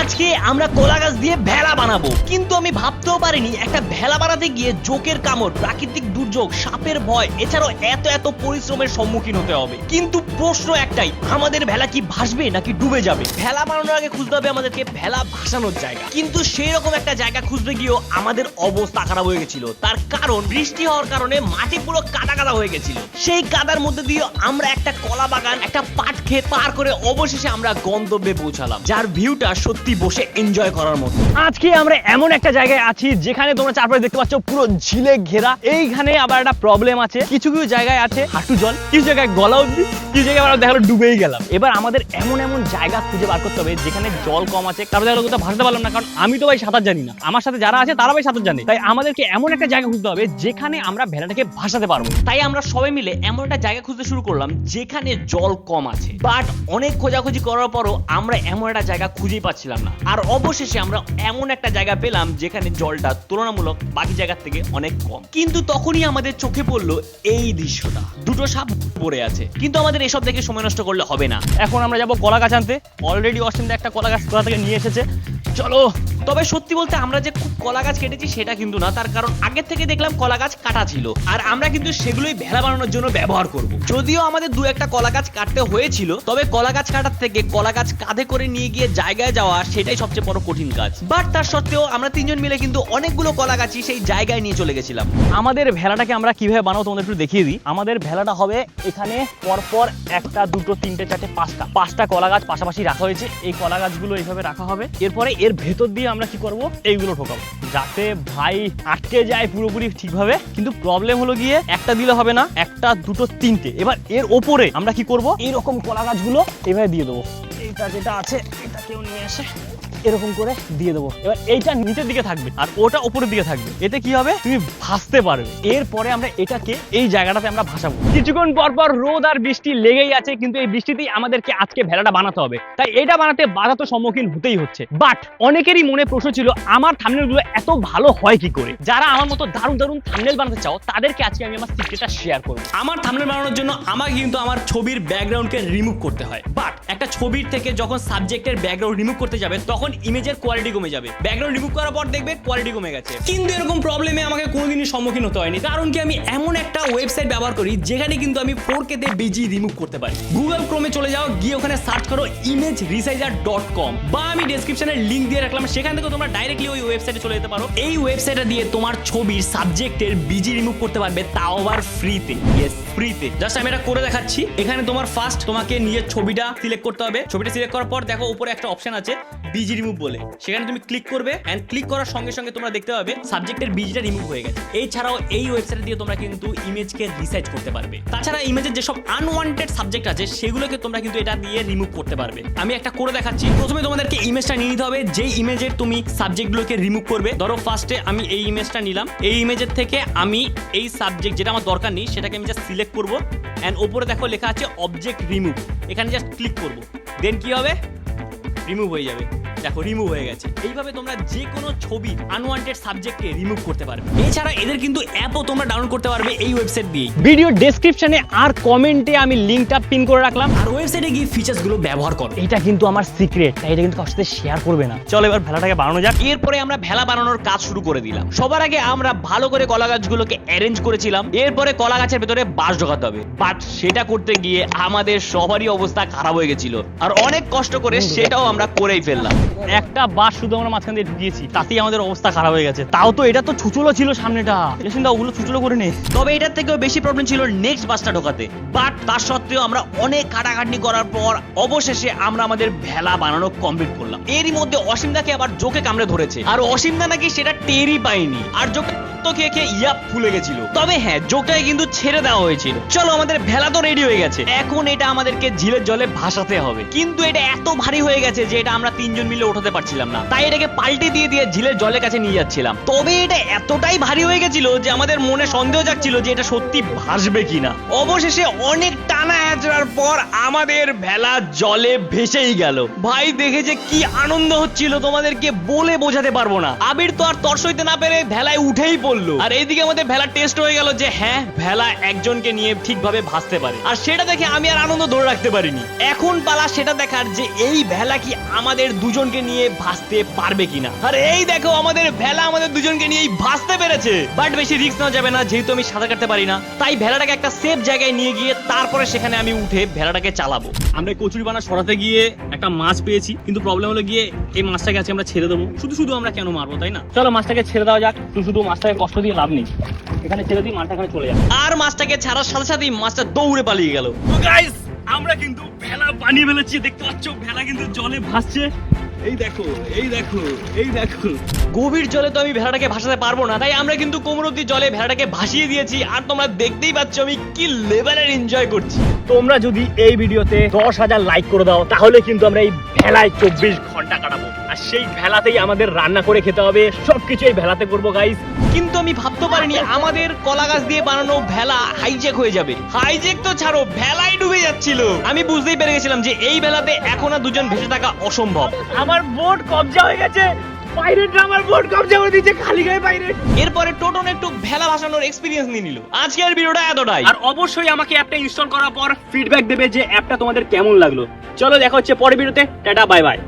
আজকে আমরা কলা গাছ দিয়ে ভেলা বানাবো, কিন্তু আমি ভাবতেও পারিনি একটা ভেলা বানাতে গিয়ে জোকের কামড়, প্রাকৃতিক দুর্যোগ, সাপের ভয়, এছাড়াও এত পরিশ্রমের সম্মুখীন হতে হবে। কিন্তু প্রশ্ন একটাই, আমাদের ভেলা কি ভাসবে নাকি ডুবে যাবে? ভেলা বানানোর আগে খুঁজতে হবে আমাদেরকে ভেলা ভাসানোর জায়গা, কিন্তু সেই রকম একটা জায়গা খুঁজতে গিয়েও আমাদের অবস্থা খারাপ হয়ে গেছিল। তার কারণ বৃষ্টি হওয়ার কারণে মাটি পুরো কাদা কাদা হয়ে গেছিল। সেই কাদার মধ্যে দিয়ে আমরা একটা কলা বাগান, একটা পাট ক্ষেত পার করে অবশেষে আমরা গন্তব্যে পৌঁছালাম, যার ভিউটা সত্যি বসে এনজয় করার মতো। আজকে আমরা এমন একটা জায়গায় আছি যেখানে তোমরা চারপাশে দেখতে পাচ্ছ পুরো ঝিলে ঘেরা। এইখানে আবার একটা প্রবলেম আছে, কিছু কিছু জায়গায় আছে হাঁটু জল, কিছু জায়গায় গলা অব্দি, কিছু জায়গায় আমরা দেখালো ডুবেই গেলাম। এবার আমাদের এমন জায়গা খুঁজে বার করতে হবে যেখানে জল কম আছে। তারপরে দেখো কোথাও ভাসতে পারলাম না, কারণ আমি তো ভাই সাঁতার জানি না, আমার সাথে যারা আছে তারা ভাই সাঁতার জানে। তাই আমাদেরকে এমন একটা জায়গা খুঁজতে হবে যেখানে আমরা ভেলাটাকে ভাসাতে পারবো। তাই আমরা সবাই মিলে এমন একটা জায়গা খুঁজতে শুরু করলাম যেখানে জল কম আছে। বাট অনেক খোঁজাখুঁজি করার পরও আমরা এমন একটা জায়গা খুঁজেই পাচ্ছিলাম না। আর অবশেষে আমরা এমন একটা জায়গা পেলাম যেখানে জলটা তুলনামূলক বাকি জায়গার থেকে অনেক কম। কিন্তু তখনই আমাদের চোখে পড়লো এই দৃশ্যটা, দুটো সাপ পড়ে আছে। কিন্তু আমাদের এসব দেখে সময় নষ্ট করলে হবে না, এখন আমরা যাবো কলা গাছ আনতে। অলরেডি অসীম একটা কলা গাছ কোথা থেকে নিয়ে এসেছে, চলো। তবে সত্যি বলতে আমরা যে খুব কলা গাছ কেটেছি সেটা কিন্তু না, তার কারণ আগের থেকে দেখলাম কলা গাছ কাটা ছিল, আর আমরা কিন্তু সেগুলোই ভেলা বানানোর জন্য ব্যবহার করব। যদিও আমাদের দু একটা কলা গাছ কাটতে হয়েছিল, তবে কলা গাছ কাটার থেকে কলা গাছ কাঁধে করে নিয়ে গিয়ে জায়গায় যাওয়া সেটাই সবচেয়ে বড় কঠিন কাজ। বাট তার সত্ত্বেও আমরা তিনজন মিলে কিন্তু অনেকগুলো কলা গাছই সেই জায়গায় নিয়ে চলে গেছিলাম। আমাদের ভেলাটাকে আমরা কিভাবে বানাবো তোমাদের একটু দেখিয়ে দিই। আমাদের ভেলাটা হবে এখানে পরপর একটা, দুটো, তিনটে, চারটে, পাঁচটা কলা গাছ পাশাপাশি রাখা হয়েছে। এই কলা গাছগুলো এইভাবে রাখা হবে। এরপরে এর ভেতর দিয়ে আমরা কি করব, এইগুলো ঢোকাবো যাতে ভাই আটকে যায় পুরোপুরি ঠিকভাবে। কিন্তু প্রবলেম হলো গিয়ে একটা দিলে হবে না, একটা, দুটো, তিনটে। এবার এর ওপরে আমরা কি করব, এইরকম কলা গাছগুলো এভাবে দিয়ে দেবো। এইটা যেটা আছে এটা কেউ নিয়ে আসে, এরকম করে দিয়ে দেবো। এবার এইটা নিচের দিকে থাকবে আর ওটা উপরের দিকে থাকবে। এতে কি হবে, তুমি ভাসতে পারবে। এরপরে আমরা এটাকে এই জায়গাটাতে আমরা ভাসাবো। কিছুক্ষণ পর রোদ আর বৃষ্টি লেগেই আছে, কিন্তু এই বৃষ্টিতেই আমাদেরকে আজকে ভেলাটা বানাতে হবে। তাই এটা বানাতে বাধা তো সম্মুখীন হতেই হচ্ছে। বাট অনেকেরই মনে প্রশ্ন ছিল, আমার থাম্বনেলগুলো এত ভালো হয় কি করে? যারা আমার মতো দারুণ থাম্বনেল বানাতে চাও তাদেরকে আজকে আমি আমার সিক্রেটটা শেয়ার করব। আমার থাম্বনেল বানানোর জন্য আমাকে কিন্তু আমার ছবির ব্যাকগ্রাউন্ডকে রিমুভ করতে হয়। বাট একটা ছবির থেকে যখন সাবজেক্টের ব্যাকগ্রাউন্ড রিমুভ করতে যাবে তখন ইমেজের কোয়ালিটি কমে যাবে। ব্যাকগ্রাউন্ড রিমুভ করার পর দেখবে কোয়ালিটি কমে গেছে। কিন্তু এরকম প্রবলেমে আমাকে কোনোদিনই সম্মুখীন হতে হয়নি, কারণ কি আমি এমন একটা ওয়েবসাইট ব্যবহার করি যেখানে কিন্তু আমি 4K তে বিজি রিমুভ করতে পারি। গুগল ক্রোমে চলে যাও, গিয়ে ওখানে সার্চ করো imageresizer.com, বা আমি ডেসক্রিপশনে লিংক দিয়ে রাখলাম, সেখান থেকে তোমরা ডাইরেক্টলি ওই ওয়েবসাইটে চলে যেতে পারো। এই ওয়েবসাইটে দিয়ে তোমার ছবির সাবজেক্টের বিজি রিমুভ করতে পারবে, তাও আবার ফ্রিতে। ইয়েস, ফ্রিতে। জাস্ট আমি এটা করে দেখাচ্ছি। এখানে তোমার ফার্স্ট তোমাকে নিজের ছবিটা সিলেক্ট করতে হবে। ছবিটা সিলেক্ট করার পর দেখো উপরে একটা অপশন আছে বিজি রিমুভ বলে, সেখানে তুমি ক্লিক করবে। এন্ড ক্লিক করার সঙ্গে সঙ্গে তোমরা দেখতে পাবে সাবজেক্টের বিজিটা রিমুভ হয়ে গেছে। এছাড়াও এই ওয়েবসাইট দিয়ে তোমরা কিন্তু ইমেজকে রিসাইজ করতে পারবে। তাছাড়া ইমেজের যেসব আনওয়ান্টেড সাবজেক্ট আছে সেগুলোকে তোমরা কিন্তু এটা দিয়ে রিমুভ করতে পারবে। আমি একটা করে দেখাচ্ছি। প্রথমে তোমাদেরকে ইমেজটা নিয়ে নিতে হবে, যেই ইমেজের তুমি সাবজেক্টগুলোকে রিমুভ করবে। ধরো ফার্স্টে আমি এই ইমেজটা নিলাম। এই ইমেজের থেকে আমি এই সাবজেক্ট যেটা আমার দরকার নেই সেটাকে আমি জাস্ট সিলেক্ট করবো। এন্ড উপরে দেখো লেখা আছে অবজেক্ট রিমুভ, এখানে জাস্ট ক্লিক করবো। দেন কি হবে, রিমুভ হয়ে যাবে। দেখো রিমুভ হয়ে গেছে। এইভাবে তোমরা যে কোনো ছবি আনওয়ান্টেড সাবজেক্টকে রিমুভ করতে পারবে। এছাড়া এদের কিন্তু অ্যাপও তোমরা ডাউনলোড করতে পারবে এই ওয়েবসাইট দিয়ে। ভিডিও ডেসক্রিপশনে আর কমেন্টে আমি লিংকটা পিন করে রাখলাম, আর ওয়েবসাইটে গিয়ে ফিচারসগুলো ব্যবহার করো। এটা কিন্তু আমার সিক্রেট, তাই এটা কিন্তু কারোর সাথে শেয়ার করবে না। চলো এবার ভেলাটাকে বানানো যাক। এরপরে আমরা ভেলা বানানোর কাজ শুরু করে দিলাম। সবার আগে আমরা ভালো করে কলা গাছগুলোকে অ্যারেঞ্জ করেছিলাম। এরপরে কলা গাছের ভেতরে বাঁশ ঢোকাতে হবে। বাট সেটা করতে গিয়ে আমাদের সবারই অবস্থা খারাপ হয়ে গেছিল, আর অনেক কষ্ট করে সেটাও আমরা করেই ফেললাম। একটা বাঁশ শুধু আমরা মাঝখান দিয়ে ঢুকিয়েছি, তাতেই আমাদের অবস্থা খারাপ হয়ে গেছে। তাও তো এটা তো ছুচলো ছিল সামনেটা, ওগুলো ছুচলো করে নে। তবে এটার থেকেও বেশি প্রবলেম ছিল নেক্সট বাসটা ঢোকাতে। বাট তার সত্ত্বেও আমরা অনেক খাটাখাটনি করার পর অবশেষে আমরা আমাদের ভেলা বানানো কমপ্লিট করলাম। এরই মধ্যে অসীমদাকে আবার জোকে কামড়ে ধরেছে, আর অসীমদা নাকি সেটা টেরই পায়নি, আর জোক তো খেয়ে ইয়াপ ফুলে গেছিল। তবে হ্যাঁ, জোকটাকে কিন্তু ছেড়ে দেওয়া হয়েছিল। চলো আমাদের ভেলা তো রেডি হয়ে গেছে, এখন এটা আমাদেরকে ঝিলের জলে ভাসাতে হবে। কিন্তু এটা এত ভারী হয়ে গেছে যে এটা আমরা তিনজন মিলে উঠাতে পারছিলাম না, তাই এটাকে পাল্টে দিয়ে ঝিলের জলের কাছে নিয়ে যাচ্ছিলাম। তবে এটা এতটাই ভারী হয়ে গেছিল যে আমাদের মনে সন্দেহ জাগছিল যে এটা সত্যি ভাসবে কিনা। অবশেষে অনেক টানা হেঁচড়ার পর আমাদের ভেলা জলে ভেসেই গেল। ভাই দেখে যে কি আনন্দ হচ্ছিল তোমাদেরকে বলে বোঝাতে পারবো না। আবির তো আর তর সইতে না পেরে ভেলায় উঠেই পড়লো, আর এইদিকে আমাদের ভেলা টেস্ট হয়ে গেল যে হ্যাঁ, ভেলা একজনকে নিয়ে ঠিকভাবে ভাসতে পারে। আর সেটা দেখে আমি আর আনন্দ ধরে রাখতে পারিনি। এখন পালা সেটা দেখার যে এই ভেলা কি আমাদের দুজনকে দুজনকে নিয়ে ভাসতে পারবে কিনা। আর এই দেখো আমাদের ভেলা আমাদের দুজনকে নিয়েই ভাসতে পেরেছে। বাট বেশি রিস্ক নেওয়া যাবে না, যেহেতু আমি সাঁতার কাটতে পারি না, তাই ভেলাটাকে একটা সেফ জায়গায় নিয়ে গিয়ে তারপরে সেখানে আমি উঠে ভেলাটাকে চালাবো। আমরা কচুরিপানা সরাতে গিয়ে একটা মাছ পেয়েছি, কিন্তু প্রবলেম হলো গিয়ে এই মাছটাকে আজকে আমরা ছেড়ে দেবো। শুধু শুধু আমরা কেন মারবো, তাই না? চলো মাছটাকে ছেড়ে দেওয়া যাক, শুধু শুধু মাছটাকে কষ্ট দিয়ে লাভ নেই, এখানে ছেড়ে দিই, মাছটা এখানে চলে যাবে। আর মাছটাকে ছাড়ার সাথে সাথেই মাছটা দৌড়ে পালিয়ে গেল। তো গাইস আমরা কিন্তু ভেলা বানিয়ে ফেলেছি, দেখতে পাচ্ছ ভেলা কিন্তু জলে ভাসছে। এই দেখো এই দেখো এই দেখো। গভীর জলে তো আমি ভেড়াটাকে ভাসাতে পারবো না, তাই আমরা কিন্তু কোমর অব্দি জলে ভেড়াটাকে ভাসিয়ে দিয়েছি। আর তোমরা দেখতেই পাচ্ছ আমি কি লেভেলের এনজয় করছি। তোমরা যদি এই ভিডিওতে 10,000 লাইক করে দাও তাহলে কিন্তু আমরা এই ভেলায় 24 ঘন্টা কাটাবো, আর সেই ভেলাতেই আমাদের রান্না করে খেতে হবে, সবকিছু এই ভেলাতে করবো গাইস। কিন্তু আমি ভাবতে পারিনি আমাদের কলা গাছ দিয়ে বানানো ভেলা হাইজ্যাক হয়ে যাবে। হাইজ্যাক তো ছাড়ো, ভেলাই ডুবে যাচ্ছিল। আমি বুঝতেই পেরে গেছিলাম যে এই ভেলাতে এখন আর দুজন ভেসে থাকা অসম্ভব। আমার বোট কবজা হয়ে গেছে, পাইরেটরা আমার বোট কবজা করে দিয়েছে, খালি গায়ে পাইরেট। এরপরে টোটন একটু ভেলা ভাসানোর এক্সপিরিয়েন্স নিয়ে নিল। আজকের ভিডিওটা এতটাই। আর অবশ্যই আমাকে অ্যাপটা ইনস্টল করার পর ফিডব্যাক দেবে যে অ্যাপটা তোমাদের কেমন লাগলো। চলো দেখা হচ্ছে পরের ভিডিওতে, টাটা বাই বাই।